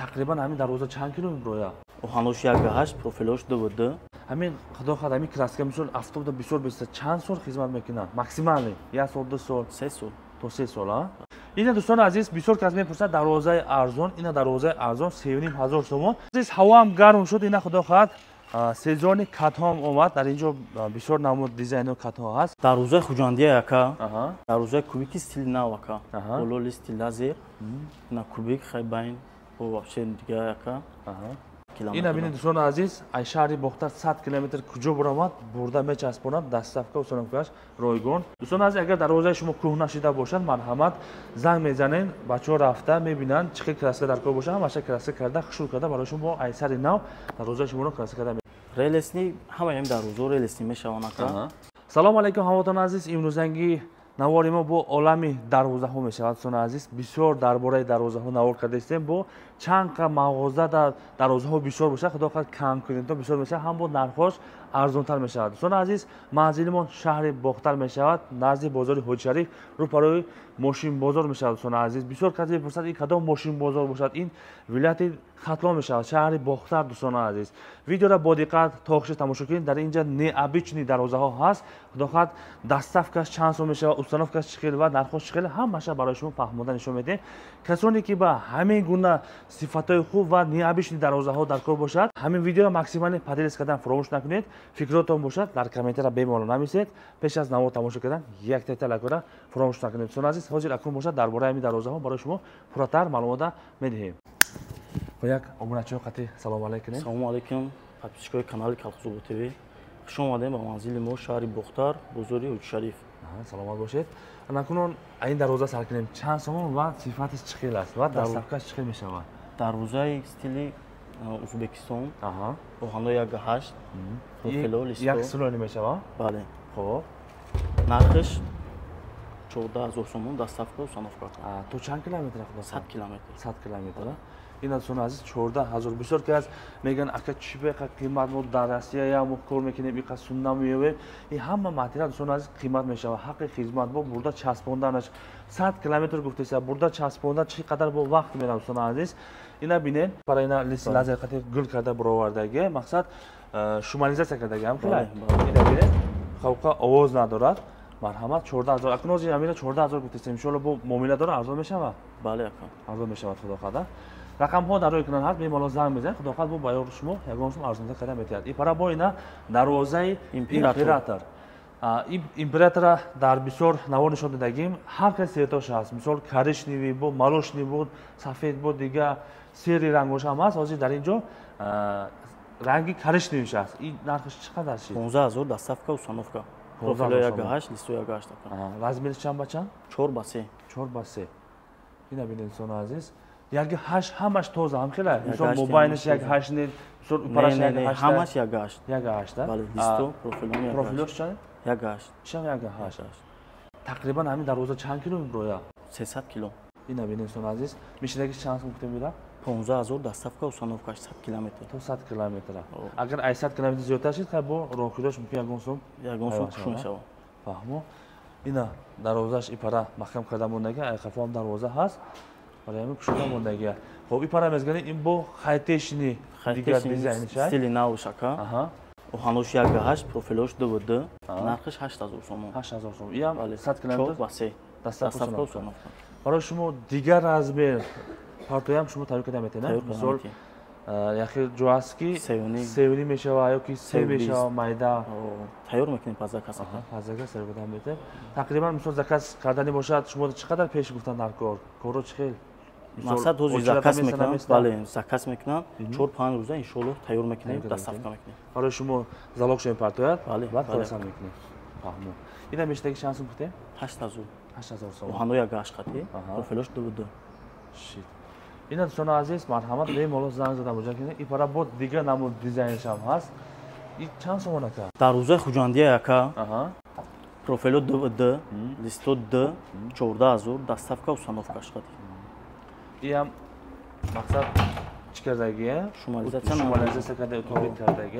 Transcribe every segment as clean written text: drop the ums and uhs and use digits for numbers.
тақрибан ҳамин дарвоза чанд кило меброя? Ҳанӯш 1.8 профилош 2.2. ҳамин худохад ҳамин краска мисол автобуса бисёр беста чанд сол хизмат мекунад? Максимали 1 сол 2 сол 3 сол то 3 сол а? Ина дӯстони азиз бисёр кас мепурсад дарвозаи арзон, ина дарвозаи арзон 3500 сомон. Азиз ҳавоам гарм шуд, ина худохад сезони катҳом омад. Дар инҷо бисёр намуд дизайну катҳо ҳаст. дарвозаи хуҷандия яка, дарвозаи кубики стили нав яка, бололи стил лазер, ина кубик хай байн бо вообще дига яка. Ина бинед дӯстони азиз, ай шаҳри Бохтар 100 километр куҷо буромад, бурда мечаспонад, дастсафка установкаш ройгон. Дӯстони азиз, агар дарвозаи шумо кӯҳна шида бошад, марҳамат, занг мезанед, бачаҳо рафта мебинанд чӣ хел краска дар кор бошад, ҳамаша краска карда, хушур карда барои шумо айсари нав дарвозаи шуморо краска карда. Релесни ҳамаи ҳам дарвозаҳо релесни мешаванд ака. Салому алайкум ҳамотони азиз, имрӯзанги навори мо бо олами дарвозаҳо мешавад. Дӯстони азиз, бисёр дар бораи дарвозаҳо навор карда истем. Бо чанд ка мағоза дар дарвозаҳо бисёр бошад, худохад кам кунед то бисёр мешавад, ҳам бо нархош арзонтар мешавад. Дӯстони азиз, манзилимон шаҳри Бохтар мешавад, назди бозори Ҳоҷишариф, рӯпарои мошин бозор мешавад. Дӯстони азиз, бисёр кас мепурсад ин кадом мошин бозор бошад? Ин вилояти Хатлон мешавад, шаҳри Бохтар. Дӯстони азиз, видеоро бо диққат то охир тамошо кунед. Дар инҷа необични дарвозаҳо ҳаст. Худохад дастсафкаш чанд сом мешавад, установкаш чӣ хел ва нархош чӣ хел, ҳамаша барои шумо фаҳмода нишон медиҳем. Касоне ки ба ҳамин гуна сифатҳои хуб ва необични дарвозаҳо дар кор бошад, ҳамин видеоро максимали поделис кардан фаромӯш накунед. Фикротон бошад дар комментария бемалол намисед. Пеш аз навор тамошо кардан як та лайкора фаромӯш накунед. Дӯстони азиз, ҳозир акнун бошад дар бораи ҳамин дарвозаҳо барои шумо пурратар маълумота медиҳем. як обуначиҳо қатъи салом алайкум. Салому алайкум, подписчикои канали Колхозобод ТВ. Хуш омадем ба манзили мо шаҳри Бохтар, бозори Ҳоҷишариф. Саломат бошед. Анакунон ин дарвоза сар кунем чанд сомон ва сифатиш чӣ хел аст ва дастсафкаш чӣ хел мешавад? Дарвозаи стили Узбекистон, оҳанои 1.8, профило листо. Як солони мешавад? Бале. Хоб. Нархиш 14000 сомон, дастсафка установка. То чанд километр худо? 100 километр. 100 километр. Ина дӯстони азиз 14000. Бисёр кас мегӯянд ака чӣ беқа қимат мо дар Россия я мо кор мекунем иқа сумна меёвем. Ин ҳама материал дӯстони азиз қимат мешавад. Ҳаққи хизмат бо бурда часпонданаш 100 километр гуфтеса бурда часпондан чӣ қадар бо вақт меравад дӯстони азиз. Ина бинед барои ина лазер қатъи гул карда баровардаги мақсад шумализатсия кардаги ҳам хелай. Ина бинед хавқа овоз надорад. Марҳамат 14000. Акнун озин амина 14000 гуфтесем. Иншоалло бо муомила дора арзон мешавад. Бале ака. Арзон мешавад худохада. Рақамҳо дар рӯи экран ҳаст, бемалол занг мезанед, худохад бо баёни шумо ягон сум арзонтар карда метавонад. Ипара бо ина дарвозаи император. Императора дар бисёр навор нишон додагим. Ҳар хел светош ҳаст. Мисол коричневый бо, молочный бо, сафед бо, дига сери рангош ҳам ҳаст. Ҳозир дар инҷо ранги коричневийш аст. Ин нархиш чӣ қадар шид? 15000 дастсафка установка. Профило 1.8, листо 1.8 ака. Размериш чанд ба чанд? 4/3. 4/3. Ина бинед дӯстони азиз. 1.8 ҳамаш тоза ҳам хелай. Мисол мобайниш 1.8 нед, мисол параш 1.8. ҳамаш 1.8. 1.8 да? Бале, листо, профило 1.8. Профилош чанд? 1.8. Чанд 1.8. Тақрибан ҳамин дарвоза чанд кило меброя? 300 кило. Ина бинед дӯстони азиз. Мешинагиш чанд сум гуфтем бира? 15000 дастсафка установка 100 километр. То 100 километр. Агар ай 100 километр зиёдтар шид, бо роҳкидош мумкин ягон сум хуш мешавад. Фаҳмо. Ина дарвозаш ипара маҳкам карда мондаги, ай қафом дарвоза ҳаст. Барои ҳамин кушода мондаги. Хоб ипара мезгани ин бо хайтешни дига дизайниш аст. Стили науш ака. Оҳанош 1.8, профилош 2.2. Нархиш 8000 сомон. 8000 сомон. Ин ҳам 100 километр. Дастсафка установка. Барои шумо дигар размер партоям шумо тайёр карда метавонед. Мисол яхи ҷо аст ки севни мешавад ёки се мешавад майда. Тайёр мекунем па заказ ака. Па заказ тайёр карда метавонед. Тақрибан мисол заказ кардани бошад, шумо чӣ қадар пеш гуфтан дар кор? Коро чӣ хел? Мақсад ҳозир заказ мекунам. Бале, заказ мекунам. 4-5 рӯза иншоалло тайёр мекунем, дастсафка мекунем. Барои шумо залог шуем партоят, бале, баъд фаросан мекунем. Фаҳмо. Ина мештаги чанд сум гуфтем? 8000. 8000 сом. Оҳанои 1.8 қатъи, профилош 2.2. Шит. Ина дӯстони азиз, марҳамат бемалол занг зада муроҷиат кунед. Ипара бо дигар намуд дизайниш ҳам ҳаст. Ин чанд сомон ака? Дарвозаи хуҷандия яка. Профило 2.2, листо 2, 14000, дастсафка установкаш қатъи. Ин мақсад чӣ кардаги? Шумализатсия карда, утобид кардаги.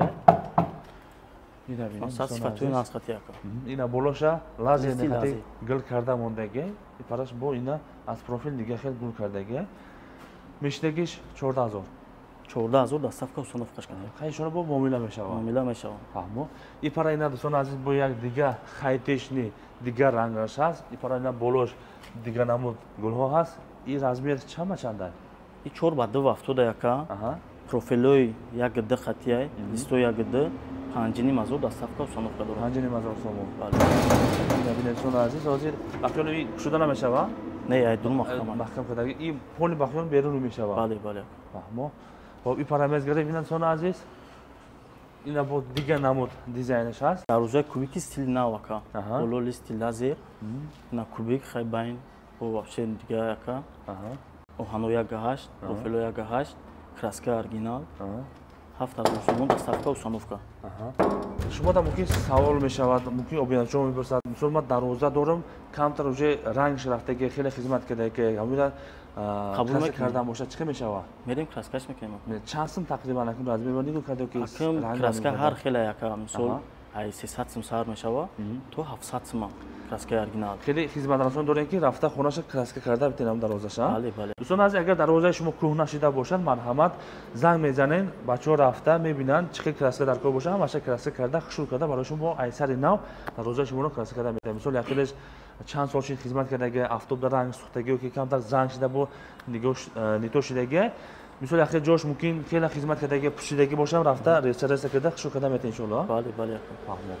Ина бинед. Мақсад сифатҳои нас қатъи яка. Ина болоша лазер гул карда мондаги. Ипараш бо ина аз профил дига хел гул кардаги. мештагиш 14000. 14000 доставка установкаш кардем. Хайшона бо муомила мешава. Муомила мешава. Фаҳмо. Ипара ина дӯстон азиз бо як дига хайтешни дига рангаш ҳаст. Ипара ина болош дига намуд гулҳо ҳаст. И размер чама чанда? И 4x2 яка. Профилои як гд хатияй, листо як гд 5500 доставка установка дорад. 5500 сомон. Бале. Бинед дӯстон азиз ҳозир бахёни кушода намешава? Не, ай дун махкам. Махкам кардаги и поли бахён берун мешава. Бале, бале. Фаҳмо. Хоб ипара мезгирем бинед дӯстон азиз. Ина бо дига намуд дизайнаш ҳаст. Дарозаи кубики стил нав ака. Боло стил лазер. На кубик хай байн бо вообще дига яка. Оҳано 1.8, профило 1.8, краска оригинал. 7000 сомон доставка установка. Шумо да мумкин савол мешавад, мумкин обиначо мепурсад. Мисол ман дароза дорам, камтар уже рангш рафтаги хеле хизмат кардаги, ҳамина қабул кардан бошад чиқа мешава? Мерем краскаш мекунем. Чанд сум тақрибан акун размер нигоҳ карда ки акун краска ҳар хела яка, мисол ай 300 сум сар мешава, то 700 сум краска оригинал. Хеле хизматрасон дорем ки рафта хонаша краска карда битинам дарозаша. Бале, бале. Дӯстон азиз, агар дарозаи шумо кӯҳна шида бошад, марҳамат занг мезанен, бачаҳо рафта мебинанд чӣ хел краска дар кор боша, ҳамаша краска карда хушур карда барои шумо айсари нав дарозаи шуморо краска карда метавонад. Мисол як хелеш чанд сол шид хизмат кардаги автобда ранг сӯхтаги ки камтар занг шида бо нито шидаги, мисол як хел ҷош мумкин хеле хизмат кардаги пӯшидаги бошам рафта реса карда хушур карда метавонад иншоалло. Бале, бале. Фаҳмо.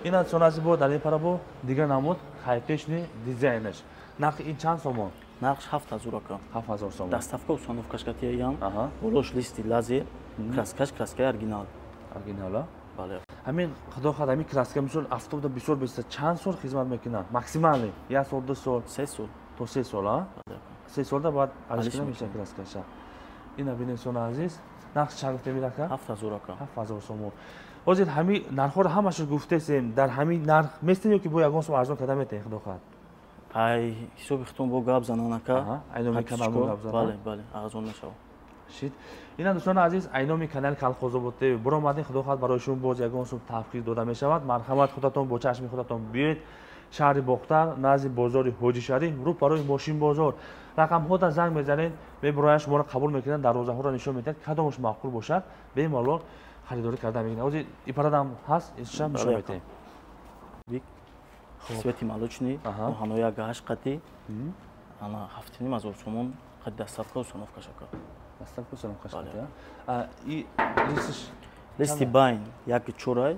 Ина дӯстон азиз бо дар ин пара бо дига намуд хайтешни дизайнаш. Нархи ин чанд сомон? Нархш 7000 ака. 7000 сомон. Доставка установкаш катияям. Болош листи лазер, краскаш краска оригинал. Оригинала? Бале. Ҳамин худо хад ҳамин краска мисол автобда бисёр беста чанд сол хизмат мекунад? Максимали 1 сол 2 сол? 3 сол. То 3 сол, а? 3 солда баъд алишкина меша краскаша. Ина бинед дӯстон азиз, нархи чанд гуфтем ака? 7000 ака. 7000 сомон. ҳозир ҳамин нархҳоро ҳамашро гуфтесем, дар ҳамин нарх местем ё ки бо ягон сум арзон карда метавонед худо хад? Ай ҳисоби хитон бо гап занан ака. Айноми канал бо гап занан. Бале, бале, арзон мешава. Шид. Ина дӯстон азиз, айноми канали Колхозобод ТВ биромадем, худо хад барои шумо боз ягон сум тавқир дода мешавад. Марҳамат, худатон бо чашми худатон биёед шаҳри Бохтар, назди бозори Ҳоҷи Шариф, рӯбарои Мошин бозор. Рақамҳода занг мезанед, мебироянд шуморо қабул мекунанд, дарвозаҳоро нишон медиҳанд, кадомаш маъқул бошад, бемалол харидорӣ карда мегиранд. Ҳозир ипарадам ҳаст, ишам нишон медиҳем. Бик свети молочный, оҳано 1.8 қати. Ана 7500 сомон қад доставка установка шака. Доставка установка шака. И листиш листи байн 1.4.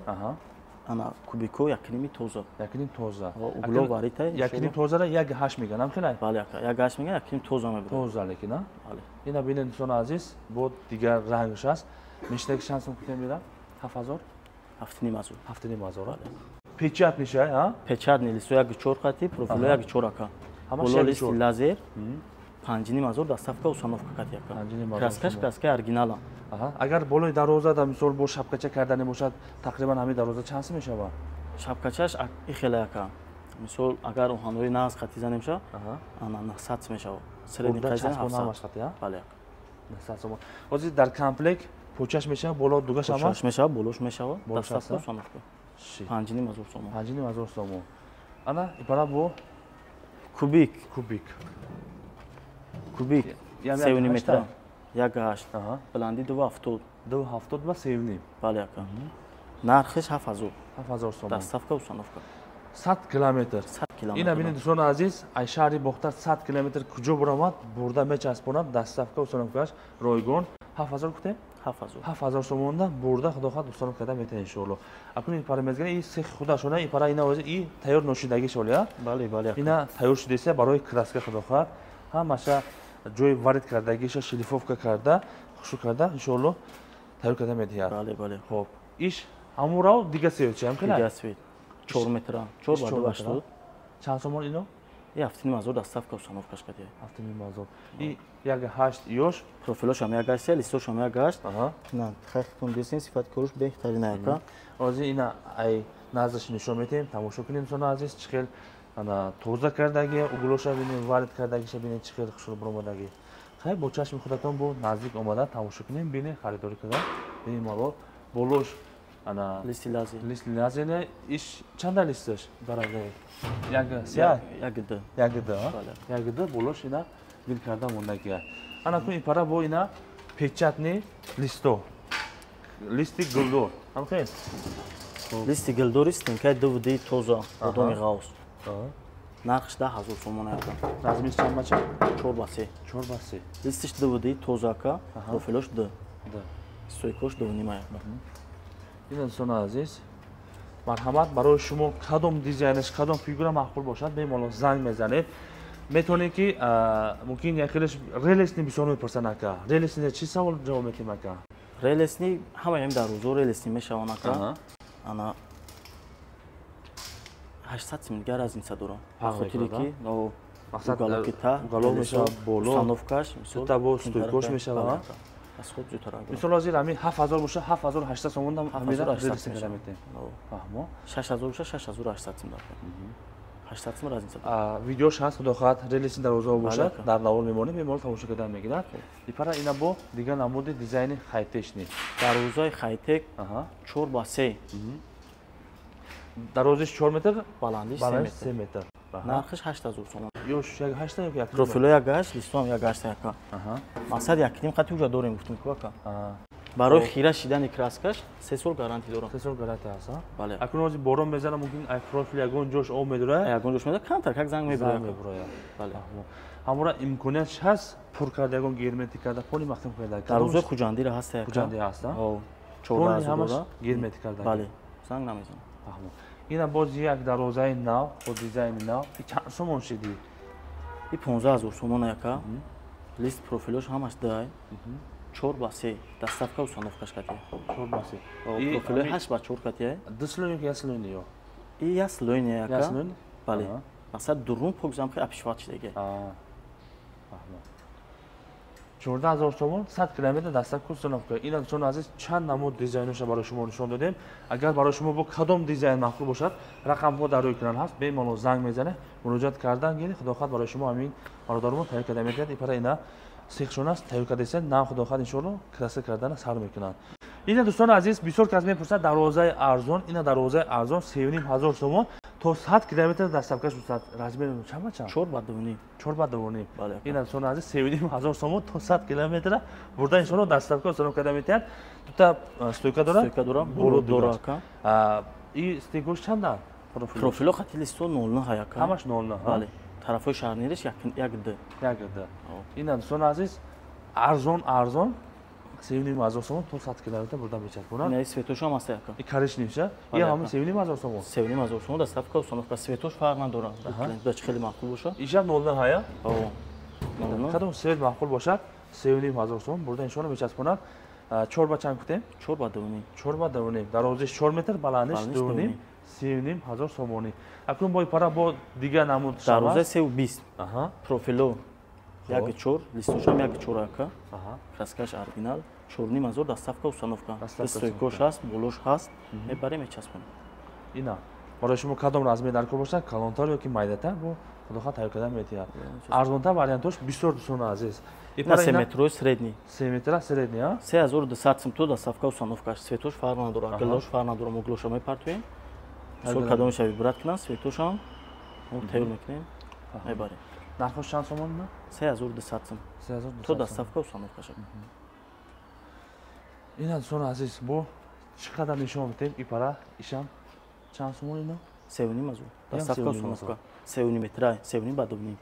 Ана кубико 1.5 тоза. 1.5 тоза. Угло варитай. 1.5 тозара 1.8 меганам хелай. Бале ака, 1.8 меган, 1.5 тоза мебурад. Тоза лекин, а? Бале. Ина бинед дӯстон азиз, бо дигар рангш аст. Мештаги чанд сум кутем мера? 7000? 7500. 7500. Бале. Печат нишай, а? Печат не листо 1.4 қати, профило 1.4 ака. Боло листи лазер. 5500 доставка установка кати ака. Краскаш краска оригинала. Агар болои дарозада мисол бо шапкача кардане бошад, тақрибан ҳамин дароза чанд сум мешава? Шапкачаш ихела ака. Мисол агар оҳанои нағз қати занемша, ана 900 сум мешава. Средни қайзан 700. Бале ака. 900 сум. ҳозир дар комплект почаш мешава, боло дугаш ҳама? Почаш мешава, болош мешава, доставка установка. 5500 сомон. 5500 сомон. Ана ипара бо кубик. Кубик. Кубик. Севни метра. 1.8. Бланди 2.70. 2.70 ва севни. Бале ака. Нархиш 7000. 7000 сомон. Доставка установка. 100 километр. 100 километр. Ина бинед дӯстон азиз, ай шаҳри Бохтар 100 километр куҷо биромад, бурда мечаспонад, доставка установкаш ройгон 7000 гуфтем? 7000. 7000 сомонда бурда худо хад установка карда метавонед иншоалло. Акун ин пара мезгирем, ин сехи худашона, ин пара ина ҳозир ин тайёр ношидаги шол, я? Бале, бале. Ина тайёр шудеса барои краска худо хад. Ҳамаша ҷои варид кардагиша шлифовка карда, хушук карда иншоалло тайёр карда медиҳад. Бале, бале. Хоб. Иш ҳамурав дига свет чӣ ҳам дига свет. 4 метра. 4 чанд сомон ино? 7500 доставка установкаш кардем. 7500. И 1.8 ёш. Профилош ҳам 1.8, листош ҳам 1.8. На хахтун десин сифати кориш беҳтарин ака. Ҳозир ина ай наздаш нишон метем, тамошо кунем дӯстон азиз, чӣ хел ана тоза кардаги, углоша бинем, варид кардагиша бинем, чӣ хел хушур биромадаги. Хай бо чашми худатон бо наздик омада тамошо кунем, бинем, харидорӣ карда. Бинем мало болош ана листи лазер. Листи лазер иш чанда листаш барагаи? Як сия? Як гд. Як гд, а? Як гд болош ина бил карда мондагия. ана кун ипара бо ина печатни листо листи гулдор амхе листи гулдори стенкай дувди тоза одоми ғавс нархш 10,000 сомон ака назмис чанд бача 4 ба 3 листиш дувди тоза ака профилош д стойкош дувнима ака ин дӯстони азиз марҳамат барои шумо кадом дизайнаш кадом фигура маъқул бошад бемалол занг мезанед метавонед ки мумкин якилаш релесни бисёр мепурсанд ака релесни чӣ савол ҷавоб метем ака релесни ҳамаям дар рӯзо релесни мешаванд ака ана 800 сим дигар аз инса дорам бахотире ки уголокита уголок мешавад боло установкаш сута бо стойкош мешавад аз худ зудтар агар мисол ҳозир ҳамин 7000 боша 7800 сомон дам ҳамира релес мешавад фаҳмо 6000 боша 6800 сим дорам 800 сим аз инса видеош ҳаст худо хоҳад релеси дароза бошад дар навор мемонем беморол тамошо кардан мегирад ипара ина бо дигар намуди дизайни хайтешни дарозаи хайтек 4 ба 3 дарозиш 4 метр баландиш 3 метр нархиш 8000 сомон ёш як 8 як як профило як гаш листом як гаш ака мақсад як ним қати уҷа дорем гуфтум ки ака барои хира шидани краскаш 3 сол гарантия дорам 3 сол гарантия аст бале акун ҳозир борон мезана мумкин ай профил ягон ҷош об медора ягон ҷош медора камтар как занг мебурад бале ҳамора имкониятш ҳаст пур карда ягон герметик карда пони махтум карда дарозаи хуҷандира ҳаст ака хуҷанди ҳаст о 14 дора герметик карда бале занг намезанам ина боз як дарозаи нав бо дизайни нав и чанд сомон шиди и 15000 сомон ака лист профилош ҳамаш дай 4 ба 3 доставка установкаш катия 4 ба 3 профило 8 ба 4 катия дислони ки яслони ё и яслони ака яслони бале мақсад дурун погзам ки апишват шидеге 14000 сомон 100 километр доставка установка ина чон азиз чанд намуд дизайноша барои шумо нишон додем агар барои шумо бо кадом дизайн маъқул бошад рақамҳо дар рӯи канал ҳаст бемалол занг мезанед муроҷиат кардан гиред худохоҳад барои шумо ҳамин бародармо таҳия карда метавонад ипара ина сехшонаст таҳия карда истед нам худохоҳад иншоалло краса кардана сар мекунанд ина дӯстони азиз бисёр кас мепурсад дарозаи арзон ина дарозаи арзон 3500 сомон то 100 километр доставкаш бусад размери чанд ба чанд 4 ба 2 4 ба 2 бале ина дӯстони азиз 3500 сомон то 100 километр бурда иншоалло доставка установ карда метавонад тута стойка дора боло дора ака и стейкош чанда профило хати листо 09 ака ҳамаш 09 бале тарафои шарнириш як д ина дӯстони азиз арзон 3500 сомон то 100 километр бурда мечаспонад ина светош ҳам аст ака и коричневша и ҳам 3500 сомон 3500 сомон доставка установка светош фарқ надорад дач хеле маъқул бошад ишам 09 ҳая о кадом свет маъқул бошад 3500 сомон бурда иншоалло мечаспонад 4 ба чанд гуфтем 4 ба 2 4 ба 2 дарозиш 4 метр баландиш 2 3500 сомони акун бо ипара бо дигар намуд дарозаи 320 профило як 4 листошам як 4 ака краскаш оригинал 4500 доставка установка стойкош ҳаст болош ҳаст мебарем мечаспонем ина барои шумо кадом размери дар кор бошад калонтар ёки майдатар бо худохоҳад таҳия кардан метавонад арзонтар вариантош бисёр дӯстони азиз ина 3 метрои средни 3 метра средни 3200 сим то доставка установкаш светош фарқ надорад глош фарқ надорад мо глоша мепартоем сол кадомеша вибрат кунад светошам мо тайёр мекунем мебарем нархош чанд сомон 3200 сим то доставка установкаш ина дӯстони азиз бо чӣ қадар нишон медиҳем ипара ишам чанд сомон ина 3,5 доставка установка 3,5 метра 3,5 ба 2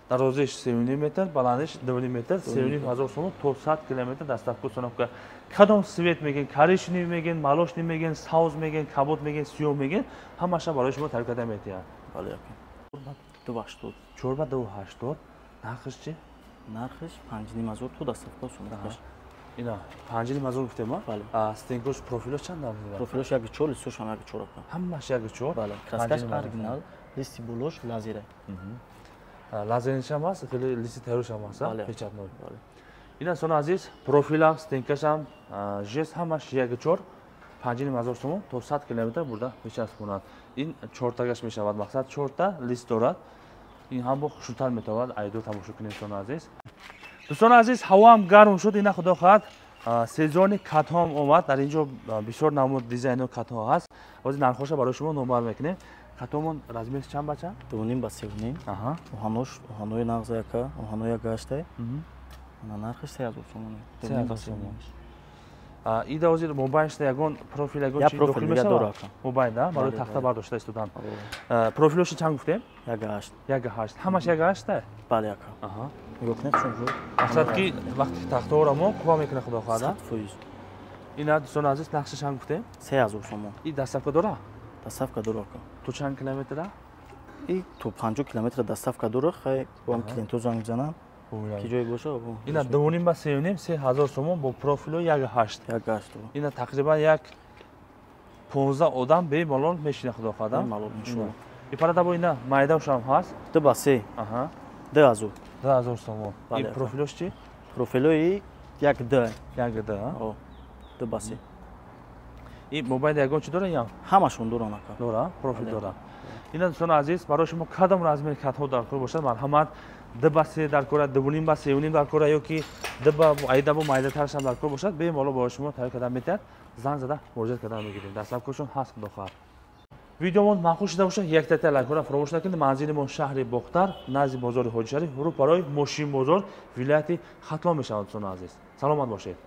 дарозиш 3,5 метр баландиш 2 метр 3500 сомон то 100 километр доставка установка кадом свет мегин коричневый мегин молочный мегин сауз мегин кабот мегин сиёҳ мегин ҳамаша барои шумо таҳия карда метавонад бале ака 280 4 ба 280 нархиш чӣ нархиш 5500 то доставка установкаш ина 5500 гуфтем бале стенкош профилош чанд дам профилош як 4 листош ҳам як 4 ака ҳамаш як 4 бале краскаш оригинал листи болош лазера лазернишам аст хеле листи тайёршам аст печатной ина сон азиз профилам стенкашам жест ҳамаш як 4 5500 сомон то 100 километр бурда мечаспонад ин 4тагаш мешавад мақсад 4та лист дорад ин ҳам бо хушутар метавонад айдо тамошо кунед дӯстони азиз дӯстони азиз ҳавоам гарм шуд ина худо хоҳад сезони катҳоам омад дар инҷо бисёр намуд дизайнои катҳо ҳаст ҳозир нархоша барои шумо номар мекунем катҳомон размери чанд бача 2,5 ба 3,5 оҳанош оҳанои нағза яка оҳанои як гаштай нархи 3000 сомон. 3000 сомон. Ида ҳозир мобайншда ягон профил ягон чиз дохил мешавад? Мобайн да? Барои тахта бардошта истодан. Профилоши чанд гуфтем? 1.8. 1.8. Ҳамаш 1.8 та? Бале ака. Аҳа. Нигоҳ кунед чун шуд. Мақсад ки вақти тахтаҳоро мо қува мекунад худо хоҳада. 100%. Ина дӯстони азиз нақши чанд гуфтем? 3000 сомон. И доставка дора? Доставка дора ака. То чанд километра? И то 50 километр доставка дора, хай бо ам клиенту занг мезанам. Ки ҷое боша? Ина 2.5 ба 3.5 3000 сомон бо профило 1.8. 1.8. Ина тақрибан як 15 одам бемалол мешина худо хоҳада. Малол иншоалло. Ипарада бо ина майдашам ҳаст? 2 ба 3. Аҳа. 2000. 2000 сомон. Бале, И ака. профилош чи? Профилои 1.2. 1.2. О. 2 ба 3. И мобайл ягон чи дора ям? Ҳамашон доранд ака. Дора? Профил Бале. дора. Ина дӯстони азиз, барои шумо кадом размери катҳо дар кор бошад, марҳамат 2 ба 3 дар кора, 2.5 ба 3.5 дар кора ёки 2 ба айда бо майдатараш дар кор бошад, бемало барои шумо таҳия кардан метавад. Занг зада муроҷиат кардан мегирем. Дастсафкошон ҳаст худо хоҳад. видеомон маъқул шуда бошад, як та лайк кунам фаромӯш накунед. Манзилимон шаҳри Бохтар, назди бозори Ҳоҷишариф, рӯ барои Мошин бозор, вилояти Хатлон мешавад. Дӯстони азиз, саломат бошед.